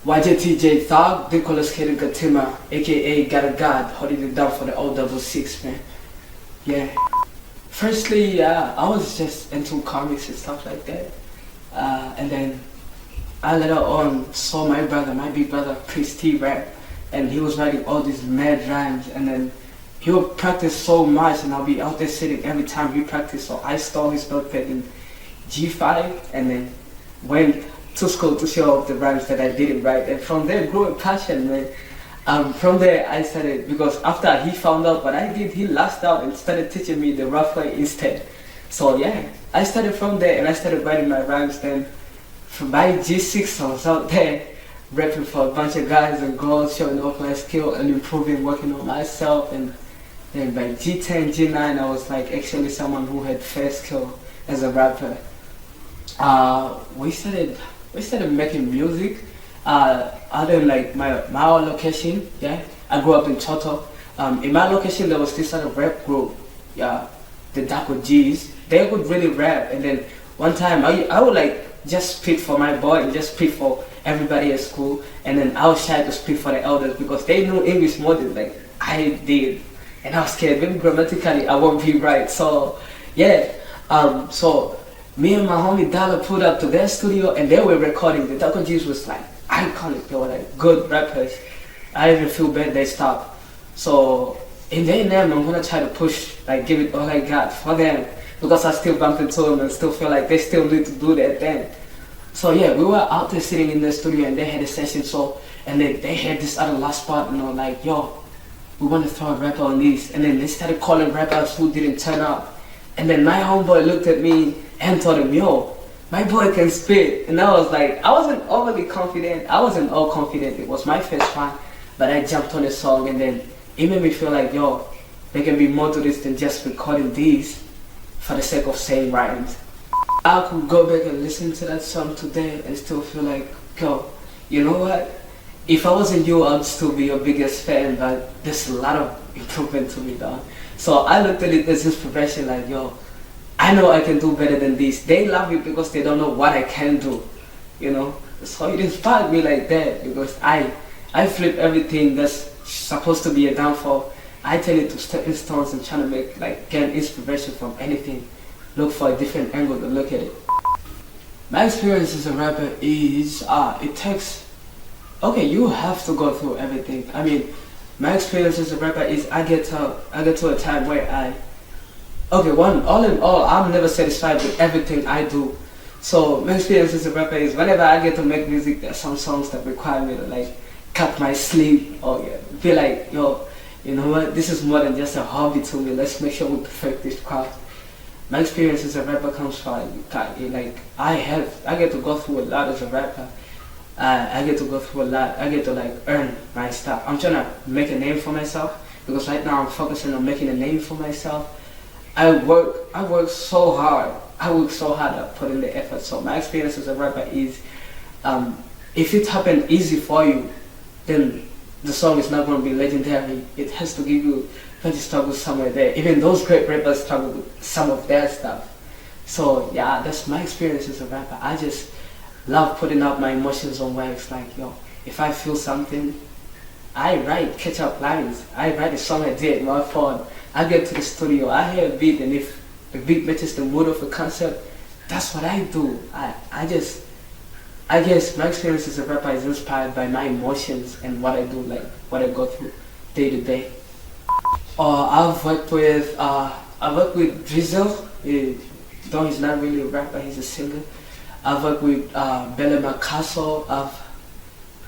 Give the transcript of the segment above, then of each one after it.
JTHUGG, Nicholas Kaden Katima, aka Got God, holding it down for the O66, man. Yeah. Firstly, I was just into comics and stuff like that. And then I later on saw my big brother, Chris T rap, and he was writing all these mad rhymes, and then he would practice so much, and I'll be out there sitting every time he practiced, so I stole his notepad in G5, and then went to school to show off the rhymes that I didn't write, and from there grew a passion, man. From there I started, because after he found out what I did, he lashed out and started teaching me the rough way instead. So yeah, I started from there, and I started writing my rhymes. Then by G6 I was out there rapping for a bunch of guys and girls, showing off my skill and improving, working on myself. And then by G10, G9 I was like actually someone who had fair skill as a rapper. We started making music out in like my own location. Yeah, I grew up in Choto. In my location there was this other rap group, yeah, the Daco G's. They would really rap, and then one time I would like just speak for my boy and just speak for everybody at school, and then I was shy to speak for the elders because they knew English more than like I did, and I was scared. Maybe grammatically I won't be right. So yeah, so me and my homie Dala pulled up to their studio, and they were recording. The Daco G's was like iconic. They were like good rappers. I even feel bad they stopped. So in their name, I'm gonna try to push, like give it all I got for them, because I still bump into them and still feel like they still need to do that thing. So yeah, we were out there sitting in the studio, and they had a session. So and then they had this other last part, you know, like, yo, we want to throw a rapper on these, and then they started calling rappers who didn't turn up. And then my homeboy looked at me and told him, yo, my boy can spit. And I was like, I wasn't overly confident. I wasn't all confident. It was my first time, but I jumped on the song, and then it made me feel like, yo, there can be more to this than just recording these for the sake of saying rhymes. I could go back and listen to that song today and still feel like, yo, you know what? If I wasn't you, I'd still be your biggest fan, but there's a lot of improvement to be done. So I looked at it as inspiration, like, yo, I know I can do better than this. They love it because they don't know what I can do, you know? So it inspired me like that, because I flip everything that's supposed to be a downfall. I turn it to stepping stones and trying to make, like, gain inspiration from anything. Look for a different angle to look at it. My experience as a rapper is, it takes, okay, you have to go through everything. I mean, my experience as a rapper is I get to a time where all in all, I'm never satisfied with everything I do. So my experience as a rapper is whenever I get to make music, there's some songs that require me to like cut my sleeve or be like, yo, you know what, this is more than just a hobby to me, let's make sure we perfect this craft. My experience as a rapper comes from, like, I get to go through a lot as a rapper. I get to go through a lot. I get to like earn my stuff. I'm trying to make a name for myself, because right now I'm focusing on making a name for myself. I work so hard. I work so hard at putting the effort. So my experience as a rapper is, if it happened easy for you, then the song is not going to be legendary. It has to give you plenty struggles somewhere there. Even those great rappers struggle with some of their stuff. So yeah, that's my experience as a rapper. I just love putting out my emotions on wax. Like, yo, if I feel something, I write catch-up lines. I write a song I did on my phone. I get to the studio, I hear a beat, and if the beat matches the mood of a concept, that's what I do. I guess my experience as a rapper is inspired by my emotions and what I do, like what I go through day to day. I've worked with Drizzle, though he's not really a rapper, he's a singer. I've worked with Bella Macasso.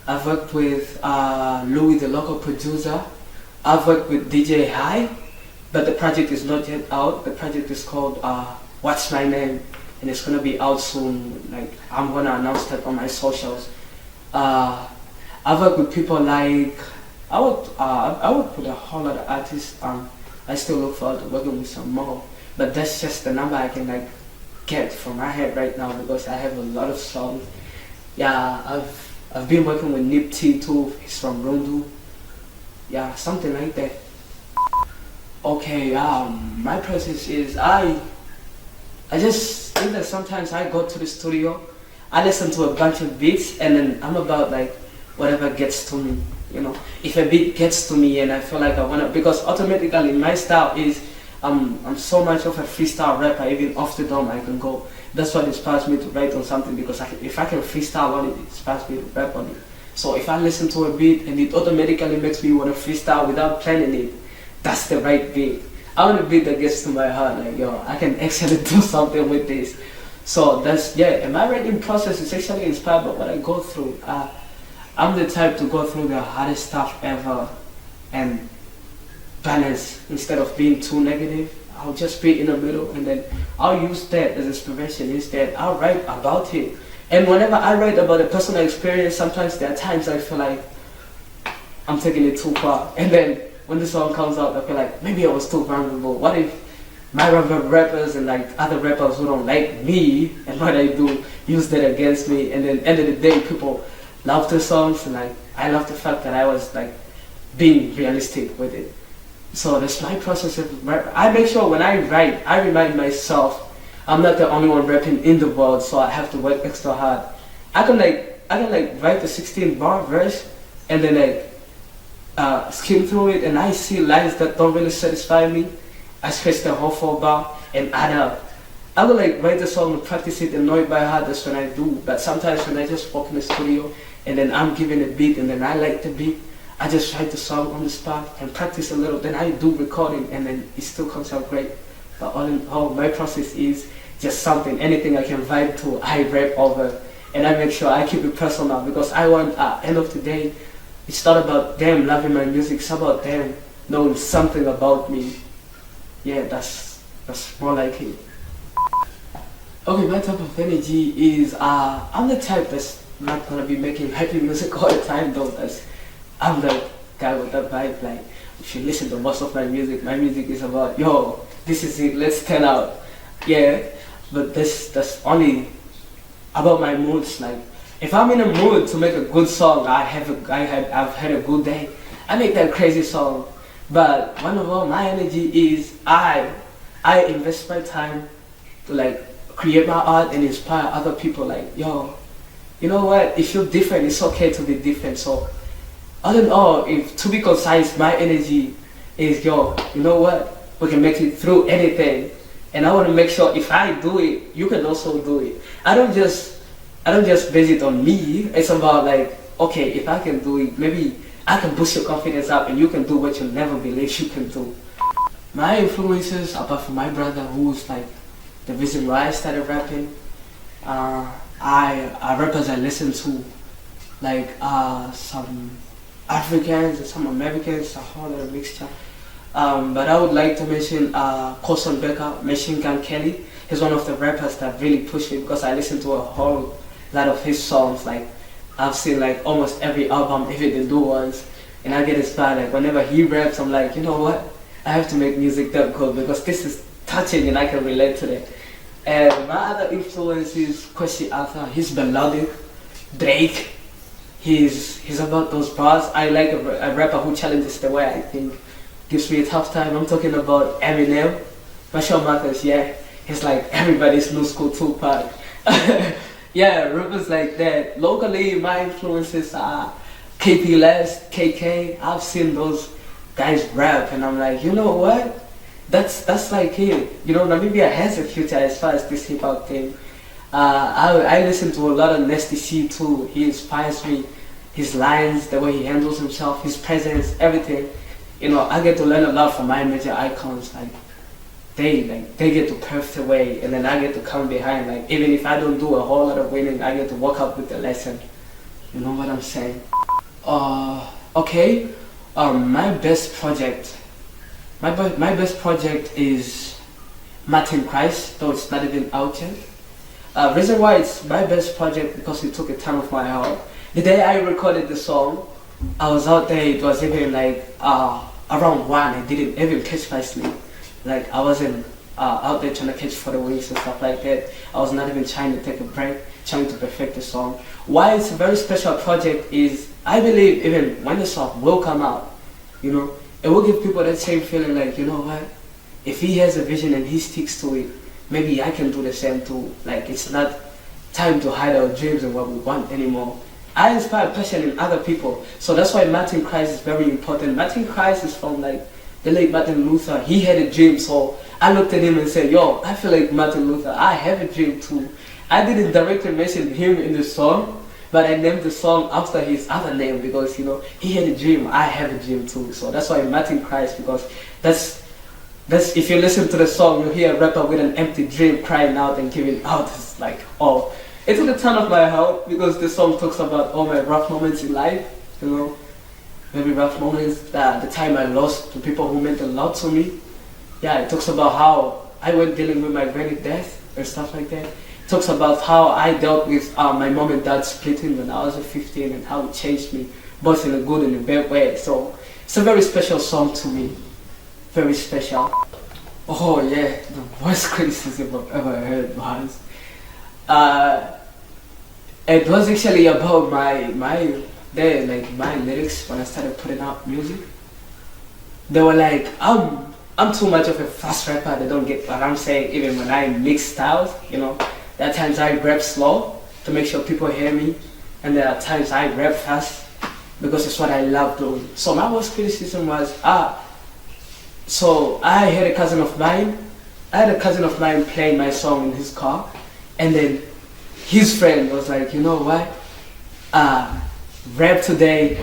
I've worked with Louis, the local producer. I've worked with DJ High, but the project is not yet out. The project is called What's My Name, and it's gonna be out soon. Like, I'm gonna announce that on my socials. I've worked with people like, I work with a whole lot of artists. I still look forward to working with some more, but that's just the number I can like get from my head right now, because I have a lot of songs. Yeah, I've been working with Nip T too. He's from Rundu. Yeah, something like that. Okay, my process is I just sometimes I go to the studio, I listen to a bunch of beats, and then I'm about like whatever gets to me. You know, if a beat gets to me and I feel like I wanna, because automatically my style is, I'm so much of a freestyle rapper. Even off the dome I can go. That's what inspires me to write on something, because if I can freestyle on it, it inspires me to rap on it. So if I listen to a beat and it automatically makes me want to freestyle without planning it, that's the right beat. I want a beat that gets to my heart, like, yo, I can actually do something with this. So that's, yeah, and my writing process is actually inspired by what I go through. I'm the type to go through the hardest stuff ever and balance. Instead of being too negative, I'll just be in the middle, and then I'll use that as inspiration. Instead, I'll write about it. And whenever I write about a personal experience, sometimes there are times I feel like I'm taking it too far. And then when the song comes out, I feel like maybe I was too vulnerable. What if my rappers and like other rappers who don't like me and what I do use that against me? And then end of the day, people love the songs, and like I love the fact that I was like being realistic with it. So that's my process of rap. I make sure when I write, I remind myself I'm not the only one rapping in the world, so I have to work extra hard. I can write the 16-bar verse and then like skim through it, and I see lines that don't really satisfy me. I scratch the whole 4-bar and add up. I will like write the song and practice it and know it by heart. That's when I do. But sometimes when I just walk in the studio and then I'm given a beat and then I like the beat, I just write the song on the spot and practice a little. Then I do recording and then it still comes out great. But all in all, my process is just something, anything I can vibe to, I rap over. And I make sure I keep it personal, because I want, at the end of the day, it's not about them loving my music, it's about them knowing something about me. Yeah, that's more like it. Okay, my type of energy is, I'm the type that's not gonna be making happy music all the time though. I'm the guy with that vibe. Like, if you listen to most of my music is about, yo, this is it, let's turn out. Yeah, but that's only about my moods. Like, if I'm in a mood to make a good song, I've had a good day, I make that crazy song. But one of all, my energy is I invest my time to like create my art and inspire other people. Like, yo, you know what? If you're different, it's okay to be different. So, all in all, if to be concise, my energy is, yo, you know what? We can make it through anything. And I want to make sure if I do it, you can also do it. I don't just base it on me. It's about like, okay, if I can do it, maybe I can boost your confidence up and you can do what you never believed you can do. My influences, apart from my brother, who's like the reason why I started rapping, rappers I listen to, like some Africans and some Americans, a whole lot of mixture. But I would like to mention Colson Becker, Machine Gun Kelly. He's one of the rappers that really pushed me, because I listen to a whole lot of his songs. Like, I've seen like almost every album, even the new ones, and I get inspired. Like, whenever he raps, I'm like, you know what? I have to make music that good, because this is touching and I can relate to it. And my other influence is Kwesi Arthur. He's melodic. Drake. He's about those bars. I like a rapper who challenges the way I think. Gives me a tough time. I'm talking about Eminem. Marshall Mathers, yeah. He's like everybody's new school Tupac. Yeah, rappers like that. Locally, my influences are KP Last, KK. I've seen those guys rap and I'm like, you know what? That's like it. You know, Namibia has a future as far as this hip hop thing. I listen to a lot of Nasty C too. He inspires me. His lines, the way he handles himself, his presence, everything. You know, I get to learn a lot from my major icons. Like, they get to pave the way, and then I get to come behind. Like, even if I don't do a whole lot of winning, I get to walk up with the lesson. You know what I'm saying? Okay. My best project. My best project is Martin Christ, though it's not even out yet. Reason why it's my best project, because it took a ton of my heart. The day I recorded the song, I was out there. It was even like around 1. I didn't even catch my sleep. Like, I wasn't out there trying to catch for the wings and stuff like that. I was not even trying to take a break, trying to perfect the song. Why it's a very special project is, I believe even when the song will come out, you know, it will give people that same feeling like, you know what, if he has a vision and he sticks to it, maybe I can do the same too. Like, it's not time to hide our dreams and what we want anymore. I inspire passion in other people. So that's why Martin Christ is very important. Martin Christ is from like the late Martin Luther. He had a dream, so I looked at him and said, yo, I feel like Martin Luther. I have a dream too. I didn't directly mention him in the song, but I named the song after his other name because, you know, he had a dream. I have a dream too. So that's why Martin Christ, because that's if you listen to the song, you hear a rapper with an empty dream crying out and giving out. It's like, oh, it took a ton of my heart because the song talks about all my rough moments in life, you know, maybe rough moments, the time I lost the people who meant a lot to me. Yeah, it talks about how I went dealing with my granny's death and stuff like that. It talks about how I dealt with my mom and dad splitting when I was 15 and how it changed me, both in a good and a bad way. So it's a very special song to me. Very special. Oh yeah, the worst criticism I've ever heard was it was actually about my lyrics when I started putting out music. They were like, I'm too much of a fast rapper. They don't get what I'm saying. Even when I mix styles, you know, there are times I rap slow to make sure people hear me, and there are times I rap fast because it's what I love doing. So my worst criticism was so I had a cousin of mine playing my song in his car, and then his friend was like, you know what, rap today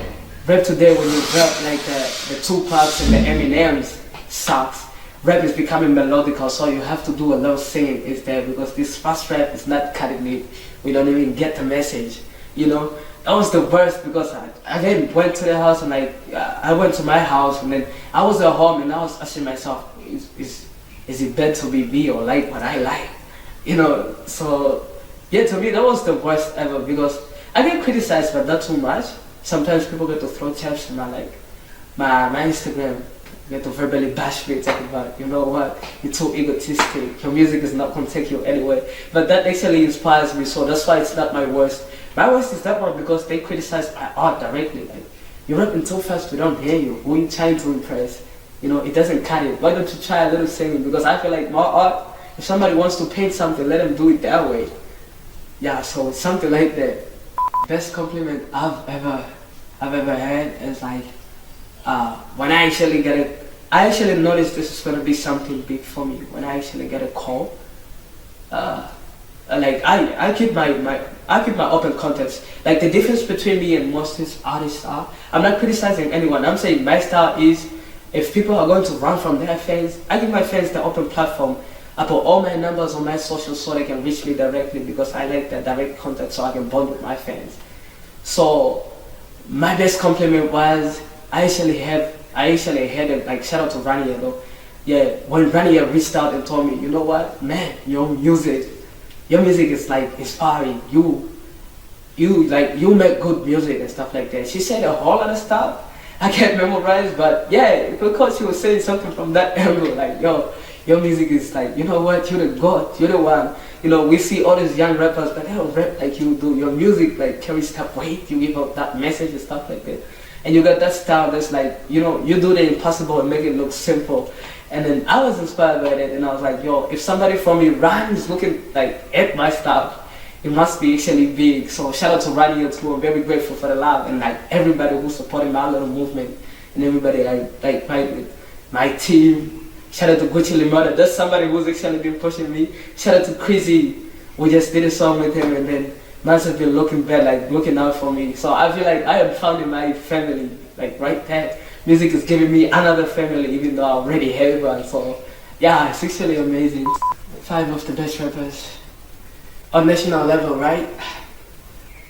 when you rap like the Tupacs and the Eminems sucks. Rap is becoming melodical, so you have to do a lot of singing instead because this fast rap is not cutting it. We don't even get the message, you know. That was the worst because I then went to the house and I went to my house and then I was at home and I was asking myself, is it bad to be me or like what I like? You know, so yeah, to me that was the worst ever because I get criticized but not too much. Sometimes people get to throw chaps in my Instagram, get to verbally bash me, talking about, you know what, you're too egotistic, your music is not gonna take you anywhere. But that actually inspires me, so that's why it's not my worst. My worst is that one because they criticize my art directly. Like, you're rapping too fast, we don't hear you. Who are you trying to impress? You know, it doesn't cut it. Why don't you try a little singing? Because I feel like my art, if somebody wants to paint something, let them do it that way. Yeah, so it's something like that. Best compliment I've ever had is like when I actually noticed this is gonna be something big for me. When I actually get a call, like I keep my open context. Like the difference between me and most artists are, I'm not criticizing anyone. I'm saying my style is, if people are going to run from their fans, I give my fans the open platform. I put all my numbers on my social so they can reach me directly because I like that direct contact so I can bond with my fans. So my best compliment was I actually had it, like, shout out to Rania though. Yeah, when Rania reached out and told me, you know what, man, your music is like inspiring. You make good music and stuff like that. She said a whole lot of stuff I can't memorize, but yeah, because she was saying something from that angle, like, yo, your music is like, you know what, you're the god, you're the one. You know, we see all these young rappers, but they don't rap like you do. Your music like carries that weight, you give out that message and stuff like that. And you got that style that's like, you know, you do the impossible and make it look simple. And then I was inspired by that, and I was like, yo, if somebody from Iran is looking like at my style, it must be actually big. So shout out to Rania too. I'm very grateful for the love and like everybody who's supporting my little movement and everybody like my team. Shout out to Gucci Limada. That's somebody who's actually been pushing me. Shout out to Crazy. We just did a song with him, and then Mans have been looking bad, like looking out for me. So I feel like I am found in my family, like right there. Music is giving me another family, even though I already have one. So yeah, it's actually amazing. 5 of the best rappers on national level, right?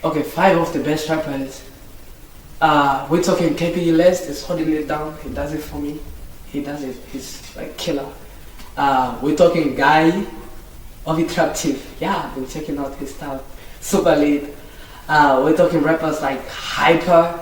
Okay, 5 of the best rappers. We're talking KPE Lest is holding it down. He does it for me. He does it. He's like killer. We're talking Guy of Attractive. Yeah, I've been checking out his stuff. Super lit. We're talking rappers like Hyper.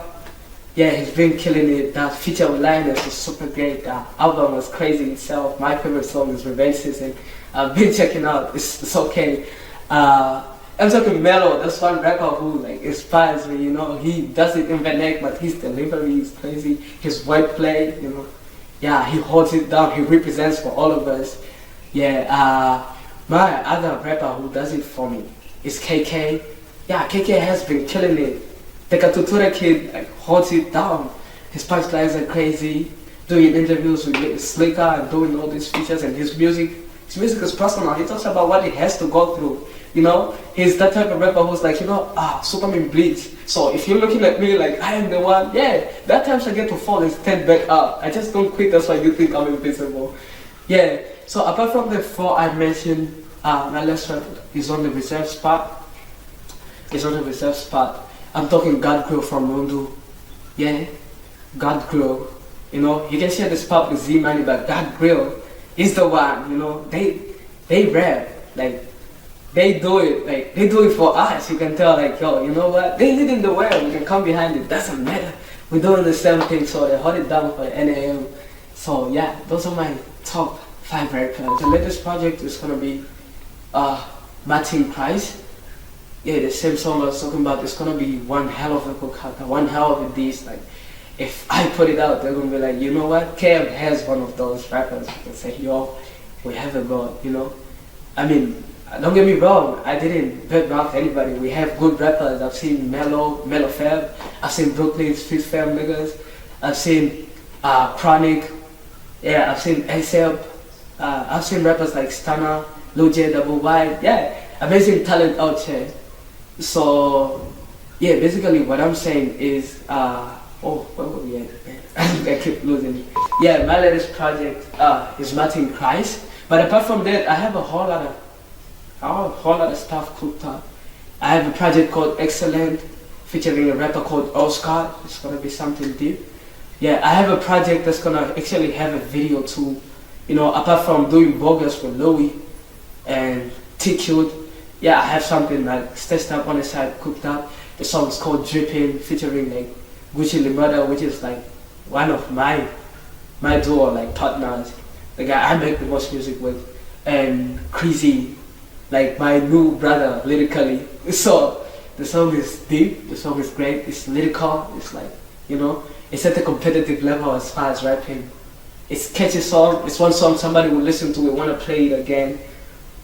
Yeah, he's been killing it. That feature with Lioness was super great. The album was crazy itself. My favorite song is Revenge Season. I've been checking out. It's okay. I'm talking Mellow. That's one rapper who like inspires me. You know, he does it in vernac, but his delivery is crazy. His wordplay, you know. Yeah, he holds it down. He represents for all of us. Yeah. My other rapper who does it for me is KK. Yeah, KK has been killing it. The Katutura kid like holds it down. His punchlines are crazy. Doing interviews with Slicker and doing all these features, and his music is personal. He talks about what he has to go through. You know, he's that type of rapper who's like, Superman bleeds. So if you're looking at me like I am the one, yeah, that times I get to fall and stand back up. I just don't quit. That's why you think I'm invincible. Yeah. So apart from the 4 I mentioned, my last track is on the reserve spot. I'm talking GAWDLY from Rundu. Yeah, GAWDLY. You know, you can share this pop with Z Money, but GAWDLY is the one. You know, they rap like they do it for us. You can tell like, yo, you know what? They lead in the world. We can come behind it. Doesn't matter. We're doing the same thing, so they hold it down for NAM. So yeah, those are my top 5 rappers. The latest project is gonna be Martin Price. Yeah, the same song I was talking about. It's gonna be one hell of a cookout, one hell of a diss. Like, if I put it out, they're gonna be like, you know what? Kev has one of those rappers. You can say, yo, we have a god. You know, I mean, don't get me wrong. I didn't bedrock anybody. We have good rappers. I've seen Mellow Fab. I've seen Brooklyn's Fifth Fam niggas. I've seen Chronic. Yeah, I've seen ASAP. I've seen rappers like Stunner, Lil J Double Y. Yeah, amazing talent out here. So yeah, basically what I'm saying is, where were we at, man? I keep losing it. Yeah, my latest project is Martin Price. But apart from that, I have a whole lot of stuff cooked up. I have a project called Excellent, featuring a rapper called Oscar. It's gonna be something deep. Yeah, I have a project that's gonna actually have a video too. You know, apart from doing Bogus with Leeway and THUGG. Yeah, I have something like stitched up on the side, cooked up. The song is called Drippin', featuring like Gucci Limada, which is like one of my duo like partners, the guy I make the most music with, and Crazy, like my new brother lyrically. So the song is deep, the song is great, it's lyrical, it's like, you know, it's at a competitive level as far as rapping. It's a catchy song, it's one song somebody will listen to and want to play it again.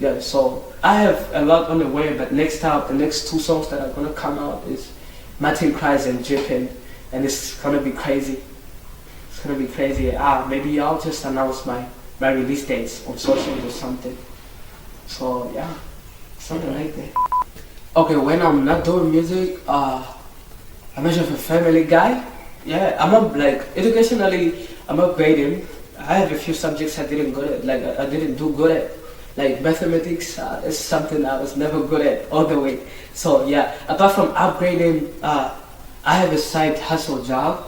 Yeah, so I have a lot on the way, but next up, the next 2 songs that are gonna come out is Martin Price and Drippin', and it's gonna be crazy. It's gonna be crazy. Maybe I'll just announce my release dates on socials or something. So yeah, something like that. Okay, when I'm not doing music, I'm actually a family guy. Yeah, I'm up, like, educationally, I'm upgrading. I have a few subjects I didn't do good at. Like mathematics is something I was never good at all the way. So yeah, apart from upgrading, I have a side hustle job.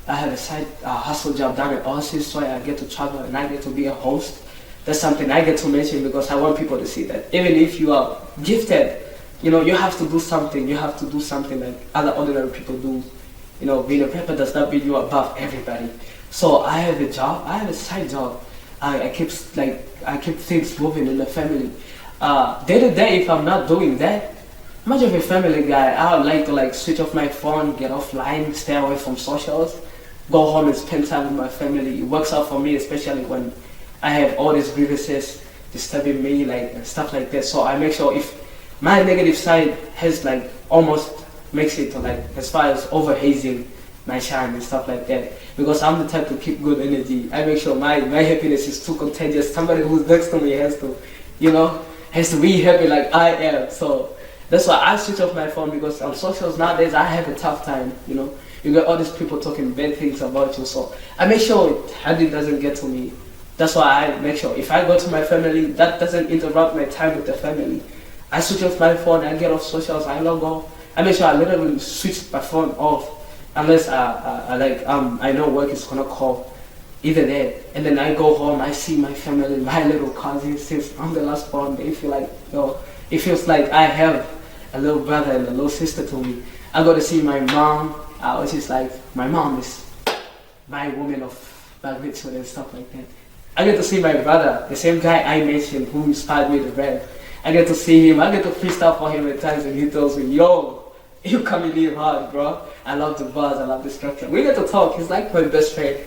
I have a side hustle job down at Arteast, so I get to travel and I get to be a host. That's something I get to mention because I want people to see that even if you are gifted, you know, you have to do something. You have to do something like other ordinary people do. You know, being a rapper does not mean you're above everybody. So I have a job. I have a side job. I keep things moving in the family. Day to day, if I'm not doing that, I'm much of a family guy. I would like to switch off my phone, get offline, stay away from socials, go home and spend time with my family. It works out for me, especially when I have all these grievances disturbing me, and stuff like that. So I make sure if my negative side has almost makes it to as far as overhazing my shine and stuff like that, because I'm the type to keep good energy. I make sure my happiness is too contagious. Somebody who's next to me has to be happy like I am. So that's why I switch off my phone, because on socials nowadays I have a tough time. You get all these people talking bad things about you, so I make sure it doesn't get to me. That's why I make sure if I go to my family, that doesn't interrupt my time with the family. I switch off my phone, I get off socials, I log off. I make sure I literally switch my phone off. Unless I know work is gonna call, either that, and then I go home, I see my family, my little cousins. Since I'm the last born, they feel it feels like I have a little brother and a little sister to me. I go to see my mom, which is my mom is my woman of magnitude and stuff like that. I get to see my brother, the same guy I mentioned who inspired me to rap. I get to see him, I get to freestyle for him at times, and he tells me, yo, you coming in hard, bro. I love the buzz, I love the structure. We get to talk, he's like my best friend.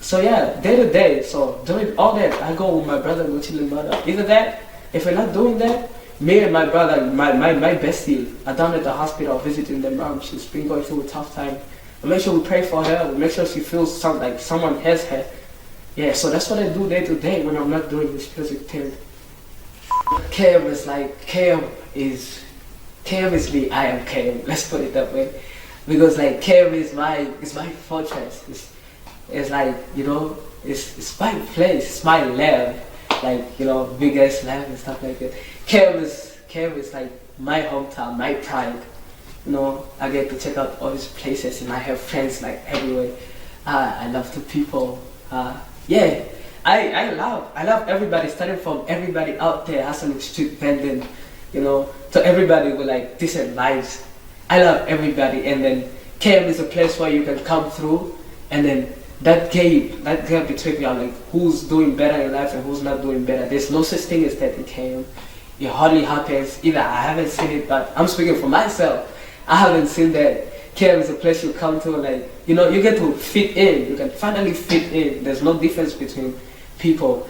So yeah, day to day, so doing all that, I go with my brother, Gucci Limada. Either that, if we're not doing that, me and my brother, my bestie, are down at the hospital visiting the mom. She's been going through a tough time. We make sure we pray for her. We make sure she feels like someone has her. Yeah, so that's what I do day to day when I'm not doing this music thing. KM is like, KM is me, I am KM. Let's put it that way. Because like KM is my fortress. It's like, you know, it's my place, it's my lab. Like, you know, biggest lab and stuff like that. KM is like my hometown, my pride. You know, I get to check out all these places and I have friends like everywhere. I love the people. Yeah, I love everybody, starting from everybody out there hustling street vending, you know, to everybody with like decent lives. I love everybody, and then KM is a place where you can come through, and then that gap between you, like who's doing better in life and who's not doing better. There's no such thing as that in KM. It hardly happens. Either I haven't seen it, but I'm speaking for myself. I haven't seen that. KM is a place you come to, like, you know, you get to fit in. You can finally fit in. There's no difference between people.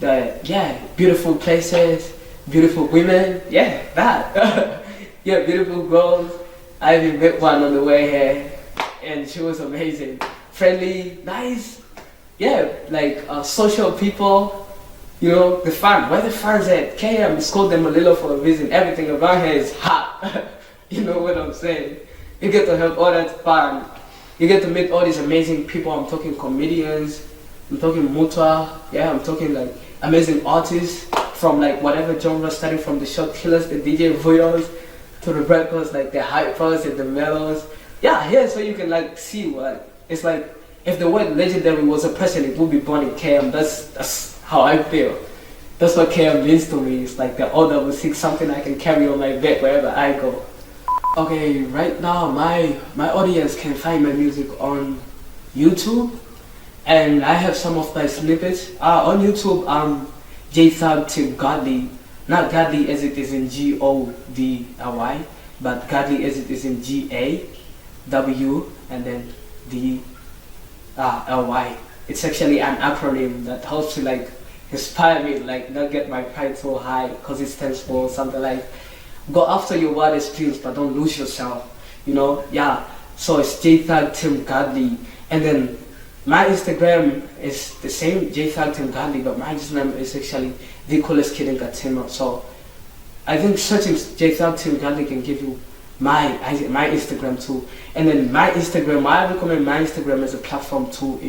Yeah, beautiful places, beautiful women. Yeah, that. Yeah, beautiful girls. I even met one on the way here, and she was amazing. Friendly, nice. Yeah, like social people. You know, the fun. Where the fans at? KM is called them a little for a reason. Everything around here is hot. You know what I'm saying? You get to have all that fun. You get to meet all these amazing people. I'm talking comedians. I'm talking mutua. Yeah, I'm talking like amazing artists from like whatever genre, starting from the shot killers, the DJ videos, to the rappers, like the hypers and the mellows. Yeah, here so you can like see what it's like. If the word legendary was a person, it would be born in KM. That's how I feel. That's what KM means to me. It's like the O66, something I can carry on my back wherever I go. Okay, right now my audience can find my music on YouTube, and I have some of my snippets. On YouTube, JTHUGG GAWDLY. Not Godly as it is in GODLY, but Godly as it is in GAW and then LY. It's actually an acronym that helps to like inspire me, like not get my pride so high, because it stands for something like go after your wildest dreams but don't lose yourself, you know. Yeah, so it's JTHUGG GAWDLY, and then my Instagram is the same, JTHUGG GAWDLY, but my Instagram is actually the coolest kid in Gatima. So I think searching JTHUGG GAWDLY can give you my Instagram too. And then my Instagram, I recommend my Instagram as a platform too.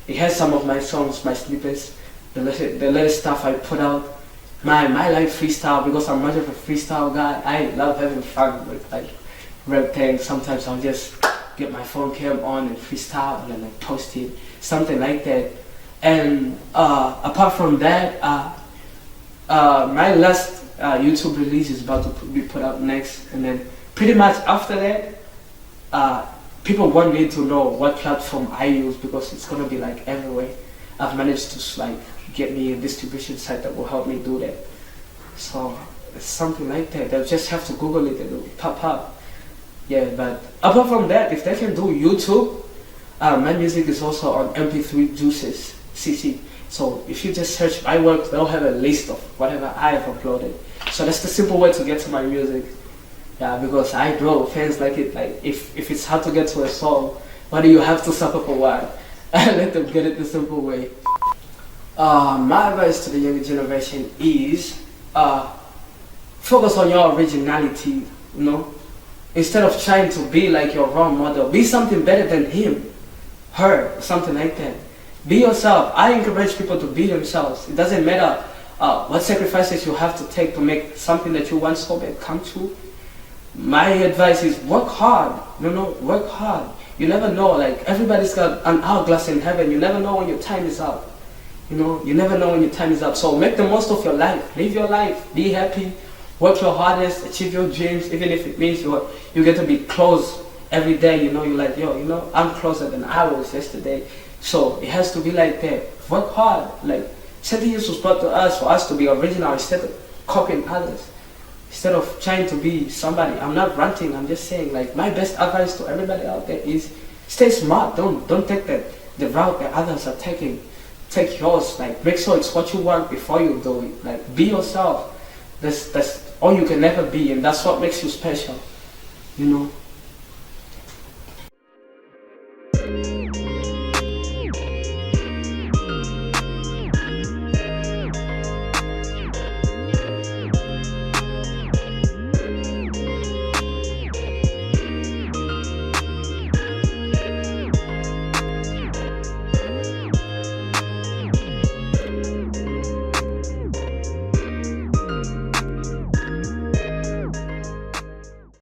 It has some of my songs, my snippets, the latest stuff I put out. My life freestyle, because I'm much of a freestyle guy. I love having fun with like rap things. Sometimes I'll just get my phone cam on and freestyle and then like post it, something like that. And apart from that, my last YouTube release is about to be put out next, and then pretty much after that, people want me to know what platform I use, because it's gonna be like everywhere. I've managed to like get me a distribution site that will help me do that. So it's something like that. They'll just have to Google it and it will pop up. Yeah, but apart from that, if they can do YouTube, my music is also on MP3 Juices CC. So if you just search my work, they'll have a list of whatever I have uploaded. So that's the simple way to get to my music. Yeah, because I know fans like it. Like if it's hard to get to a song, why do you have to suffer for a while? Let them get it the simple way. My advice to the younger generation is focus on your originality, you know? Instead of trying to be like your role model, be something better than him, her, or something like that. Be yourself. I encourage people to be themselves. It doesn't matter what sacrifices you have to take to make something that you want so bad come true. My advice is work hard, work hard. You never know, like everybody's got an hourglass in heaven. You never know when your time is up. You never know when your time is up. So make the most of your life. Live your life. Be happy. Work your hardest. Achieve your dreams, even if it means you get to be close every day. You're like, I'm closer than I was yesterday. So it has to be like that. Work hard. Like Eusebius was brought to us for us to be original instead of copying others. Instead of trying to be somebody. I'm not ranting. I'm just saying, like, my best advice to everybody out there is stay smart. Don't take the route that others are taking. Take yours. Like, make sure it's what you want before you do it. Like, be yourself. That's all you can ever be, and that's what makes you special, you know.